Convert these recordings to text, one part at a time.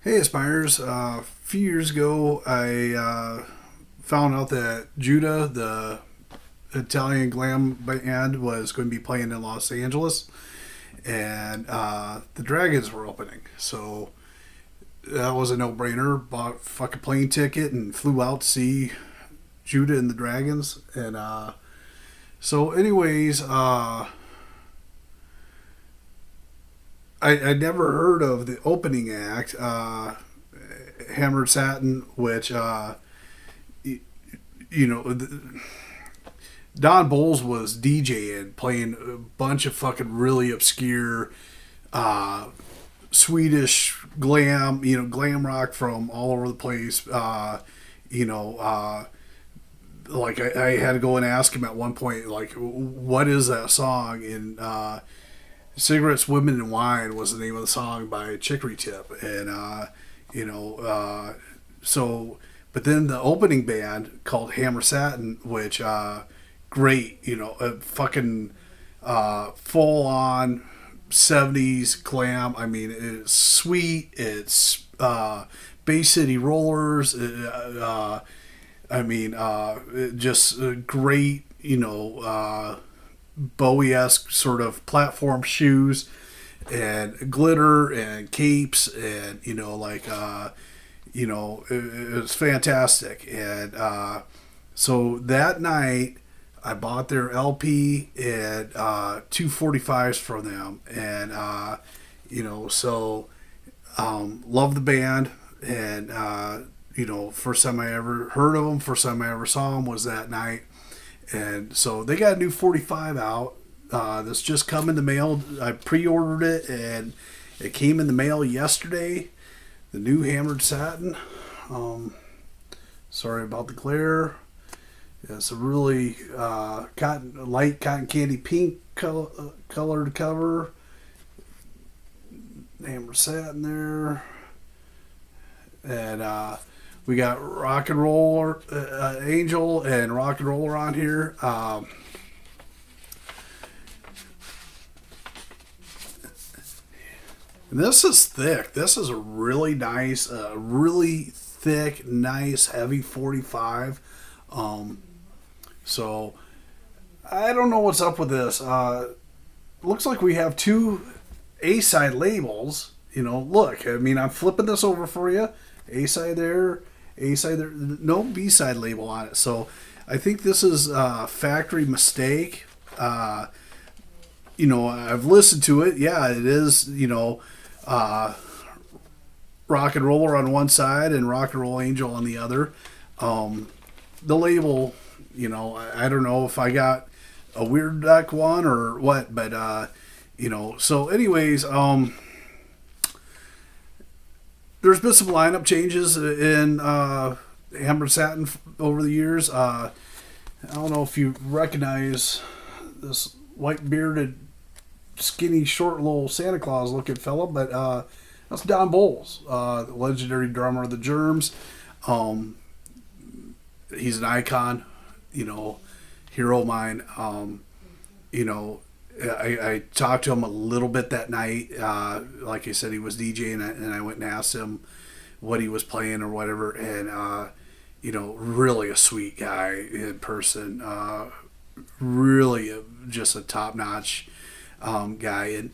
Hey, Aspires. A few years ago, I found out that Judah, the Italian glam band, was going to be playing in Los Angeles, and the Dragons were opening. So that was a no-brainer. Bought a fucking plane ticket and flew out to see Judah and the Dragons. And anyways, I never heard of the opening act, Hammered Satin, which you, you know. Don Bowles was DJing, playing a bunch of fucking really obscure Swedish glam, glam rock from all over the place. You know, like I had to go and ask him at one point, like, what is that song? And Cigarettes, Women, and Wine was the name of the song by Chicory Tip. And, you know, so, but then the opening band called Hammer Satin, which, great, a fucking full on 70s glam. I mean, it's sweet. It's Bay City Rollers. Just great, Bowie-esque sort of platform shoes and glitter and capes and, it was fantastic. And so that night, I bought their LP and 245s from them, and love the band, and first time I ever heard of them, first time I ever saw them was that night, and so they got a new 45 out that's just come in the mail. I pre-ordered it, and it came in the mail yesterday. The new Hammered Satin. Sorry about the glare. It's a really light cotton candy pink colored cover. Hammer Satin there. And we got Rock and Roller Angel and Rock and Roller on here. And this is thick. This is a really nice, really thick, nice, heavy 45. So, I don't know what's up with this. Looks like we have two A-side labels. Look, I'm flipping this over for you. A-side there, A-side there. No B-side label on it. So, I think this is a factory mistake. I've listened to it. Yeah, it is, Rock and Roller on one side and Rock and Roll Angel on the other. The label... I don't know if I got a Weird Duck one or what, but, so anyways, there's been some lineup changes in Hammered Satin over the years. I don't know if you recognize this white bearded, skinny, short little Santa Claus looking fella, but that's Don Bowles, the legendary drummer of the Germs. He's an icon. Hero of mine. I talked to him a little bit that night. Like I said, he was DJing, and I went and asked him what he was playing or whatever. And, really a sweet guy in person. Really just a top-notch guy. And,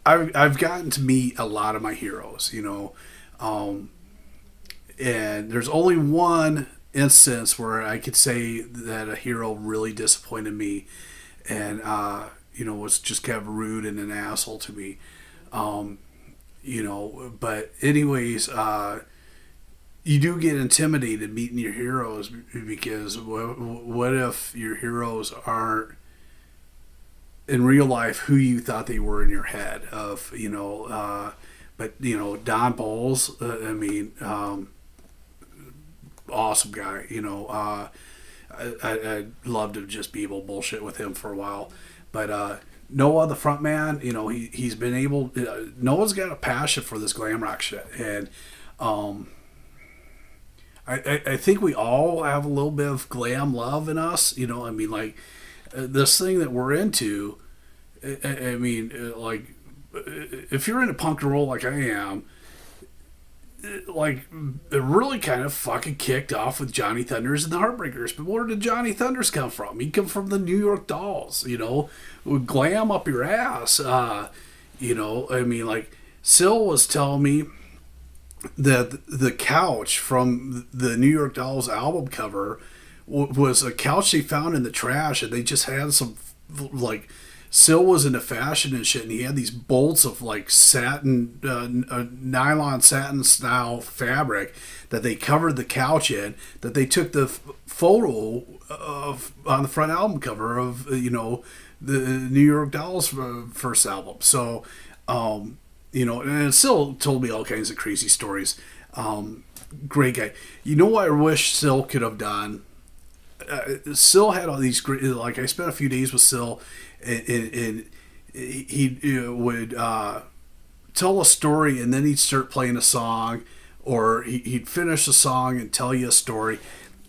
I've gotten to meet a lot of my heroes, and there's only one instance where I could say that a hero really disappointed me and, was just kind of rude and an asshole to me. But anyways, you do get intimidated meeting your heroes because what if your heroes aren't in real life who you thought they were in your head of, but, Don Bowles, awesome guy. I'd love to just be able to bullshit with him for a while. But Noah, the front man, he's been able... Noah's got a passion for this glam rock shit. And I think we all have a little bit of glam love in us. This thing that we're into, if you're into punk and roll like I am, like it really kind of fucking kicked off with Johnny Thunders and the Heartbreakers. But where did Johnny Thunders come from? He come from the New York Dolls, with glam up your ass. I mean, like Sil was telling me that the couch from the New York Dolls album cover was a couch they found in the trash, and they just had some like. Sil was into fashion and shit, and he had these bolts of like satin, nylon satin style fabric that they covered the couch in. That they took the photo of on the front album cover of the New York Dolls first album. So, and Sil told me all kinds of crazy stories. Great guy. You know what I wish Sil could have done? Sil had all these great. Like I spent a few days with Sil. And he would tell a story, and then he'd start playing a song, or he'd finish a song and tell you a story.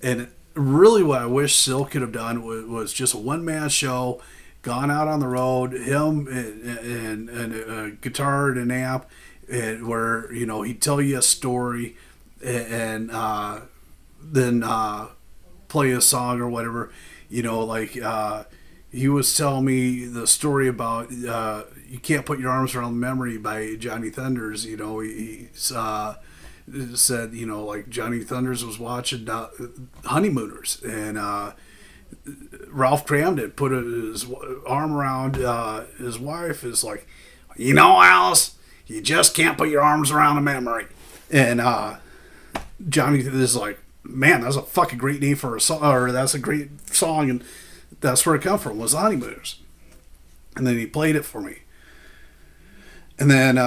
And really what I wish Sil could have done was just a one-man show, gone out on the road, him and a guitar and an amp, and where he'd tell you a story and then play a song or whatever. He was telling me the story about You Can't Put Your Arms Around Memory by Johnny Thunders. He said, like Johnny Thunders was watching Honeymooners, and Ralph Cramden put his arm around his wife. Is like, Alice, you just can't put your arms around a memory. And Johnny is like, man, that's a fucking great name for a song, or that's a great song, and that's where it come from, was Honeymooners. And then he played it for me. And then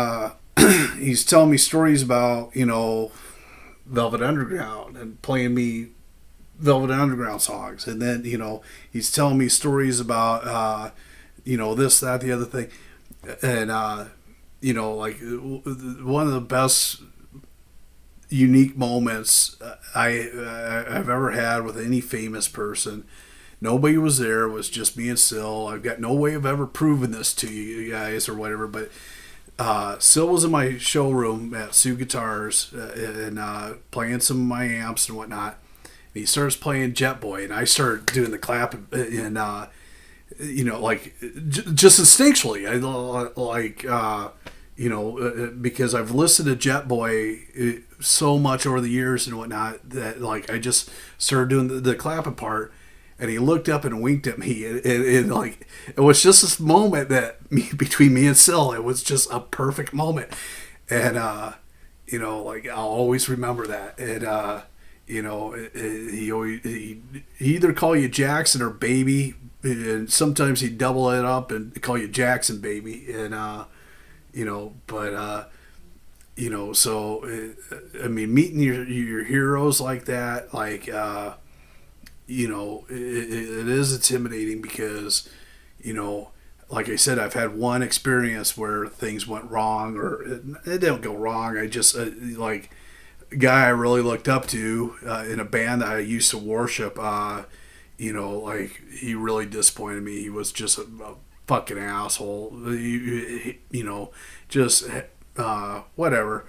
he's telling me stories about, Velvet Underground and playing me Velvet Underground songs. And then, he's telling me stories about, this, that, the other thing. And, like one of the best unique moments I've ever had with any famous person. Nobody was there. It was just me and Sil. I've got no way of ever proving this to you guys or whatever, but Sil was in my showroom at Sioux Guitars and playing some of my amps and whatnot. And he starts playing Jet Boy, and I start doing the clap and just instinctually. Because I've listened to Jet Boy so much over the years and whatnot that I just started doing the clapping part. And he looked up and winked at me, and it was just this moment between me and Sil. It was just a perfect moment, and I'll always remember that. And he either call you Jackson or Baby, and sometimes he'd double it up and call you Jackson Baby, and so meeting your heroes like that, it is intimidating because, like I said, I've had one experience where things went wrong, or it didn't go wrong. I just, a guy I really looked up to in a band that I used to worship, he really disappointed me. He was just a fucking asshole, just whatever,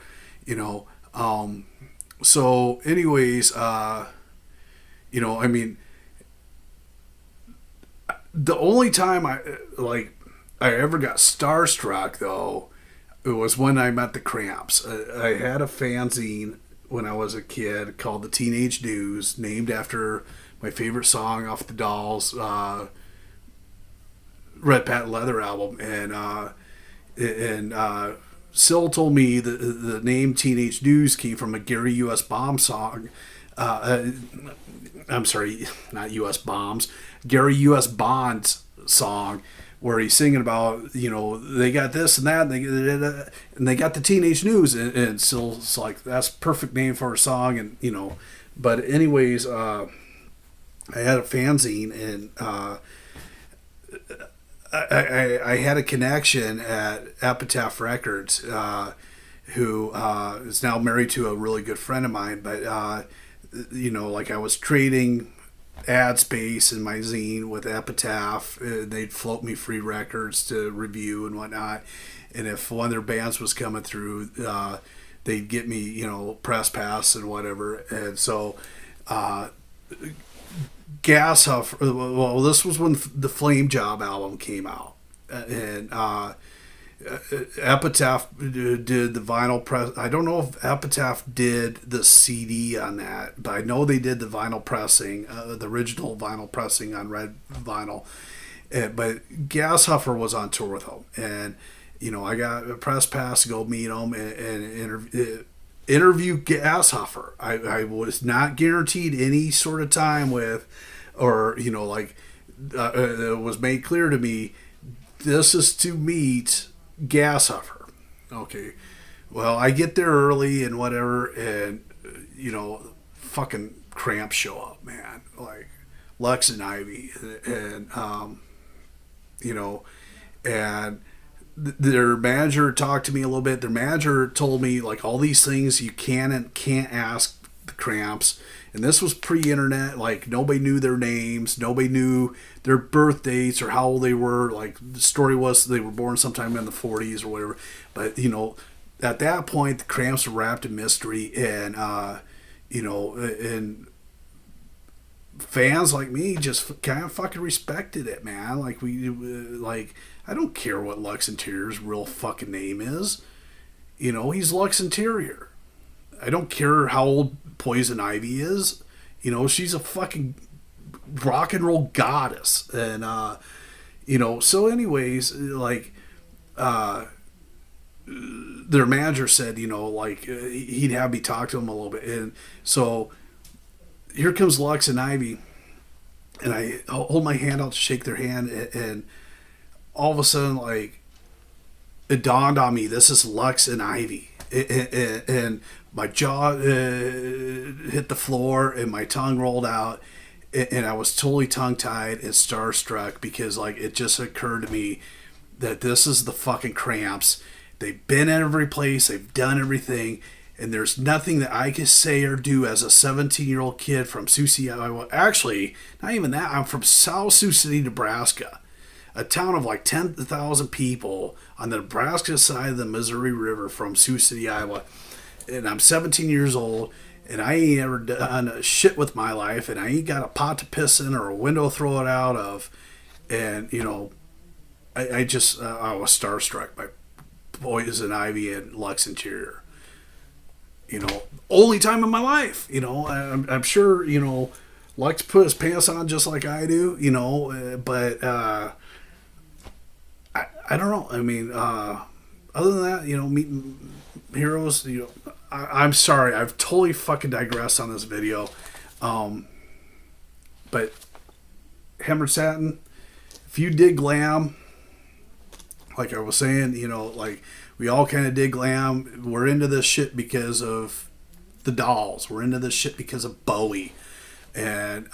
so anyways, the only time I ever got starstruck, though, it was when I met the Cramps. I had a fanzine when I was a kid called the Teenage News, named after my favorite song off the Dolls' Red Patent Leather album, and Sil told me the name Teenage News came from a Gary U.S. Bomb song. I'm sorry, not U.S. Bombs, Gary U.S. Bond's song, where he's singing about, they got this and that, and they got the Teenage News, and Sil's like, that's perfect name for a song, and, but anyways, I had a fanzine, and I had a connection at Epitaph Records, who is now married to a really good friend of mine, but I was trading ad space in my zine with Epitaph. They'd float me free records to review and whatnot. and if one of their bands was coming through, they'd get me, press pass and whatever. And so, Gas Huff. Well, this was when the Flame Job album came out, and Epitaph did the vinyl press. I don't know if Epitaph did the CD on that, but I know they did the vinyl pressing, the original vinyl pressing on red vinyl. But Gas Huffer was on tour with them, and I got a press pass to go meet them and interview Gas Huffer. I was not guaranteed any sort of time with, or it was made clear to me, this is to meet Gas Huffer. Okay, well, I get there early and whatever, and fucking Cramps show up, man, like Lux and Ivy, and and their manager talked to me a little bit. Their manager told me like all these things you can and can't ask the Cramps. And this was pre-internet. Like nobody knew their names. Nobody knew their birth dates or how old they were. Like the story was they were born sometime in the 40s or whatever. But at that point the Cramps were wrapped in mystery, and and fans like me just kind of fucking respected it, man. Like I don't care what Lux Interior's real fucking name is. He's Lux Interior. I don't care how old Poison Ivy is. She's a fucking rock and roll goddess. And, so anyways, their manager said, he'd have me talk to him a little bit. And so here comes Lux and Ivy, and I hold my hand out to shake their hand, and all of a sudden, it dawned on me, this is Lux and Ivy. And my jaw hit the floor, and my tongue rolled out, and I was totally tongue-tied and starstruck, because, it just occurred to me that this is the fucking Cramps. They've been at every place, they've done everything, and there's nothing that I can say or do as a 17-year-old kid from Sioux City, Iowa. Actually, not even that. I'm from South Sioux City, Nebraska, a town of 10,000 people on the Nebraska side of the Missouri River from Sioux City, Iowa. And I'm 17 years old, and I ain't ever done shit with my life, and I ain't got a pot to piss in or a window to throw it out of. And, I was starstruck by Poison Ivy and Lux Interior. Only time in my life. I'm sure, Lux put his pants on just like I do, but I don't know. I mean, other than that, meeting heroes, I'm sorry, I've totally fucking digressed on this video. But Hammered Satin, if you dig glam, like I was saying, we all kind of dig glam. We're into this shit because of the Dolls. We're into this shit because of Bowie. And,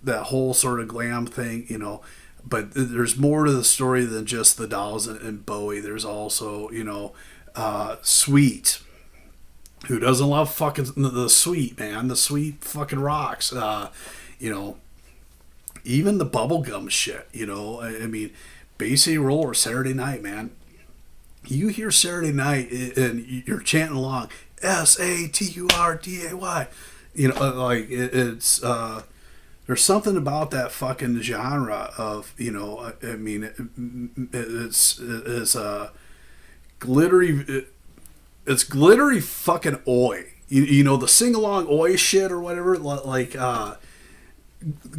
that whole sort of glam thing, but there's more to the story than just the Dolls and Bowie. There's also, Sweet. Who doesn't love fucking the Sweet, man? The Sweet fucking rocks. Even the bubblegum shit, I mean, Bay City Roller, Saturday Night, man. You hear Saturday Night and you're chanting along, SATURDAY. It's there's something about that fucking genre of, I mean, it's glittery, it's glittery fucking oi. The sing-along oi shit or whatever,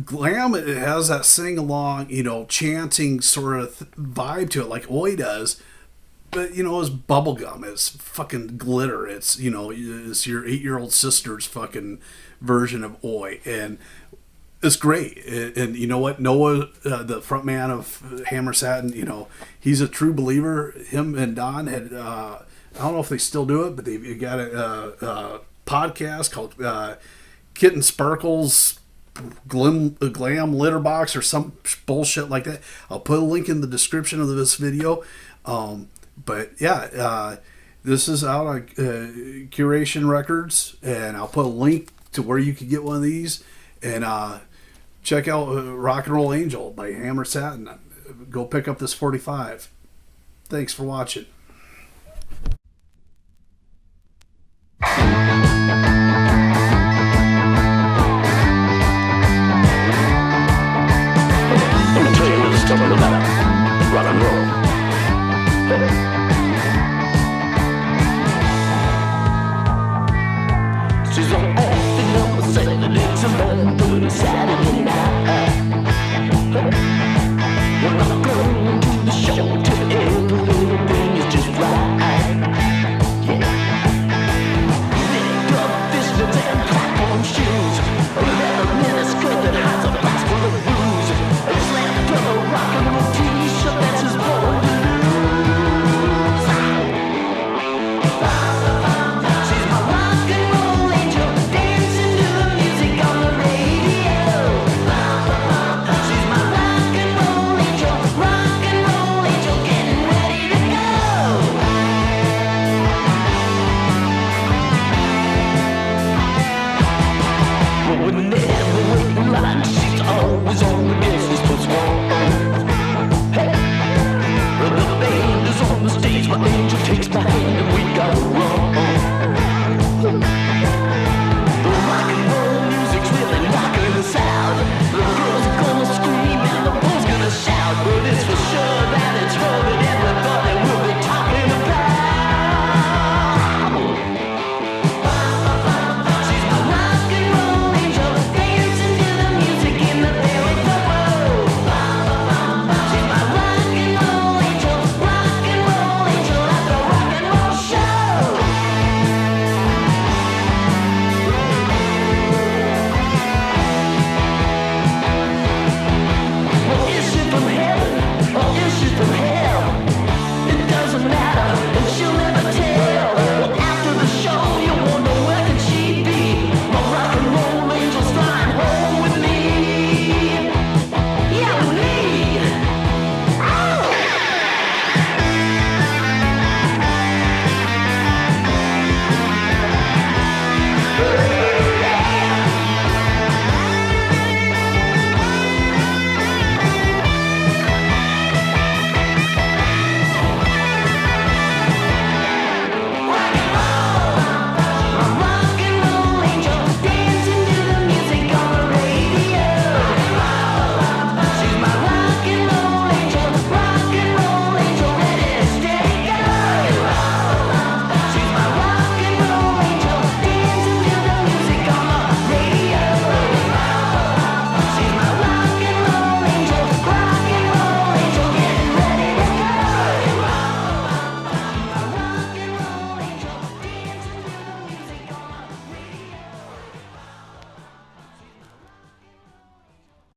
glam, it has that sing-along, chanting sort of vibe to it like oi does. But, it's bubblegum. It's fucking glitter. It's, it's your 8-year-old sister's fucking version of oi. And it's great. And you know what? Noah, the front man of Hammer Satin, he's a true believer. Him and Don had, I don't know if they still do it, but they've got a podcast called Kitten Sparkles Glam Litter Box or some bullshit like that. I'll put a link in the description of this video. But yeah, this is out on Curation Records, and I'll put a link to where you can get one of these. And check out Rock and Roll Angel by Hammer Satin. go pick up this 45. Thanks for watching. Let me tell you a little stuff on the matter. Rock and roll.